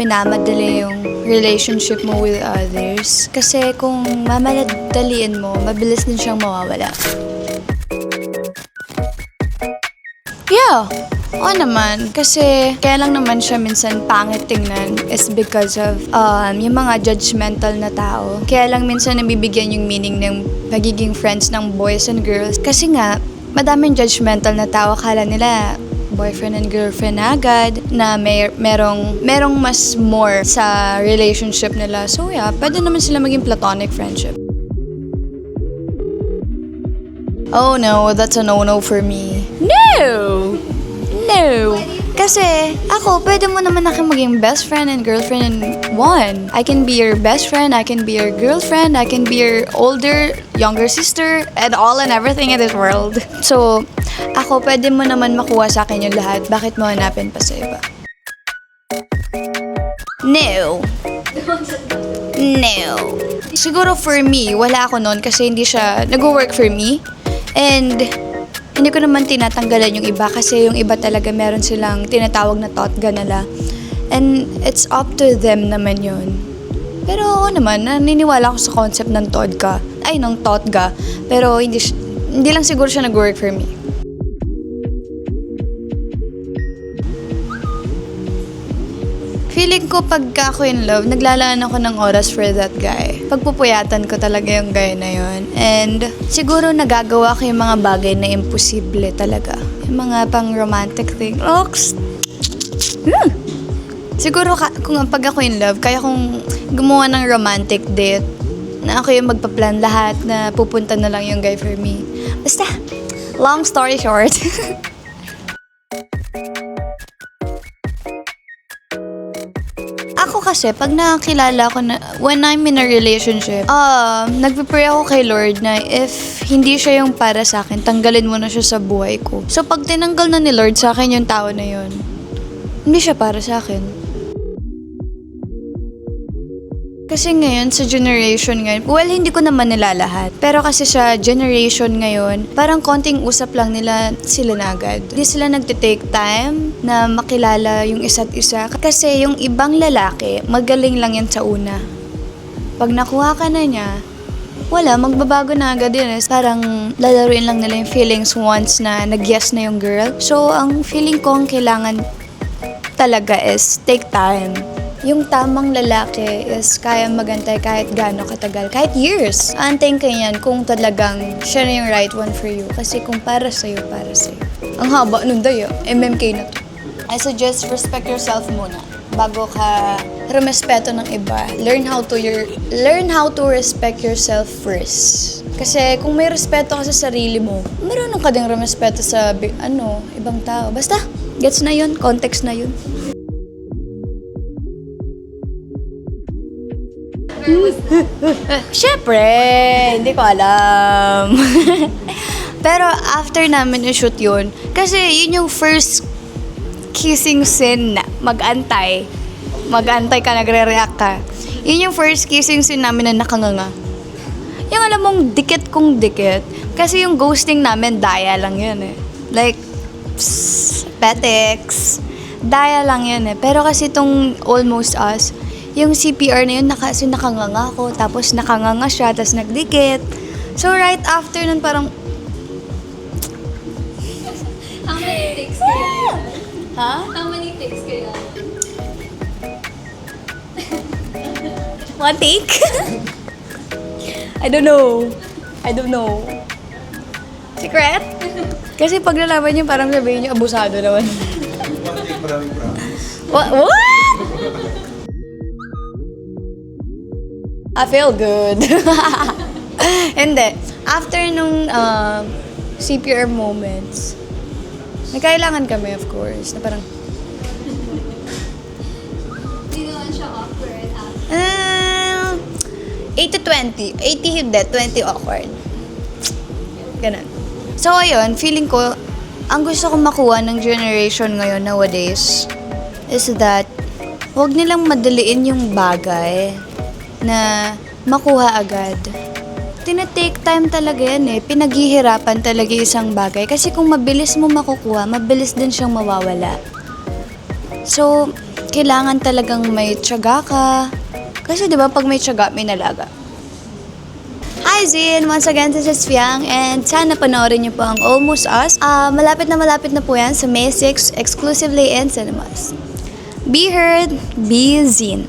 minamadali yung relationship mo with others. Kasi kung mamamadaliin mo, mabilis din siyang mawawala. Yeah, oo naman. Kasi kaya lang naman siya minsan pangit tingnan is because of yung mga judgmental na tao. Kaya lang minsan nabibigyan yung meaning ng pagiging friends ng boys and girls. Kasi nga, madaming judgmental na tao. Akala nila boyfriend and girlfriend na agad, na merong mas more sa relationship nila. So yeah, pwede naman sila maging platonic friendship. Oh no, that's a no-no for me. No! No! Kasi ako, pwede mo naman ako maging best friend and girlfriend in one. I can be your best friend, I can be your girlfriend, I can be your older, younger sister, and all and everything in this world. So, ako, pwede mo naman makuha sa akin yung lahat. Bakit mo hanapin pa sa iba? No. No. Siguro for me, wala ako noon kasi hindi siya nag-work for me. And hindi ko naman tinatanggalan yung iba kasi yung iba talaga meron silang tinatawag na totga nila. And it's up to them naman yun. Pero ako naman, naniniwala ako sa concept ng totga. Ng totga. Pero hindi lang siguro siya nag-work for me. Feeling ko pagka ako in love, naglalaan ako ng oras for that guy. Pagpupuyatan ko talaga yung guy na yun. And siguro nagagawa ko yung mga bagay na imposible talaga. Yung mga pang romantic thing. Siguro kung pag ako in love, kaya kong gumawa ng romantic date na ako yung magpa-plan lahat na pupunta na lang yung guy for me. Basta, long story short. Ako kasi, pag nakakilala ko na, when I'm in a relationship, nagpipray ako kay Lord na if hindi siya yung para sa akin, tanggalin mo na siya sa buhay ko. So, pag tinanggal na ni Lord sa akin yung tao na yun, hindi siya para sa akin. Kasi ngayon, sa generation ngayon, well, hindi ko naman nilalahat. Pero kasi sa generation ngayon, parang konting usap lang nila sila na agad. Hindi sila nagtitake time na makilala yung isa't isa. Kasi yung ibang lalaki, magaling lang yan sa una. Pag nakuha ka na niya, wala, magbabago na agad yun. Parang lalaruin lang nila yung feelings once na nag-yes na yung girl. So, ang feeling ko ang kailangan talaga is take time. Yung tamang lalaki is kaya magantay kahit gaano katagal, kahit years. Antayin ka yan kung talagang siya na yung right one for you. Kasi kung para sa'yo, para sa'yo. Ang haba nun dayo, MMK na to. I suggest respect yourself muna bago ka rumespeto ng iba. Learn how to respect yourself first. Kasi kung may respeto ka sa sarili mo, marunong ka ding rumespeto sa ibang tao. Basta, gets na yun, context na yun. Syempre, hindi ko alam. Pero after namin i-shoot yun, kasi yun yung first kissing scene na mag-antay ka, nagre-react ka. Yun yung first kissing scene namin na nakanganga. Yung alam mong dikit kong dikit. Kasi yung ghosting namin, daya lang yun eh. Like, petics. Daya lang yun eh. Pero kasi itong Almost Us, yung CPR na yun, nakanganga ako, tapos nakanganga siya, tapos nagdikit. So, right after nun, parang... How many takes kaya? Ha? How many takes kaya? One take? I don't know. Secret? Kasi pag nalaman niyo, parang sabihin niyo, abusado naman. One take, maraming promise. What? I feel good. Hindi. After nung CPR moments, nagkailangan kami, of course, na parang... Hindi naman siya awkward after. 8 to 20. 80 hindi, 20 awkward. Ganun. So, ayun, feeling ko, ang gusto kong makuha ng generation ngayon nowadays is that huwag nilang madaliin yung bagay na makuha agad. Tina-take time talaga yan eh. Pinaghihirapan talaga isang bagay. Kasi kung mabilis mo makukuha, mabilis din siyang mawawala. So, kailangan talagang may tiyaga ka. Kasi di ba pag may tiyaga, may nalaga. Hi Zin! Once again, this is Fiang and sana panoorin niyo po ang Almost Us. Malapit na po yan sa May 6 exclusively in cinemas. Be heard, be Zin.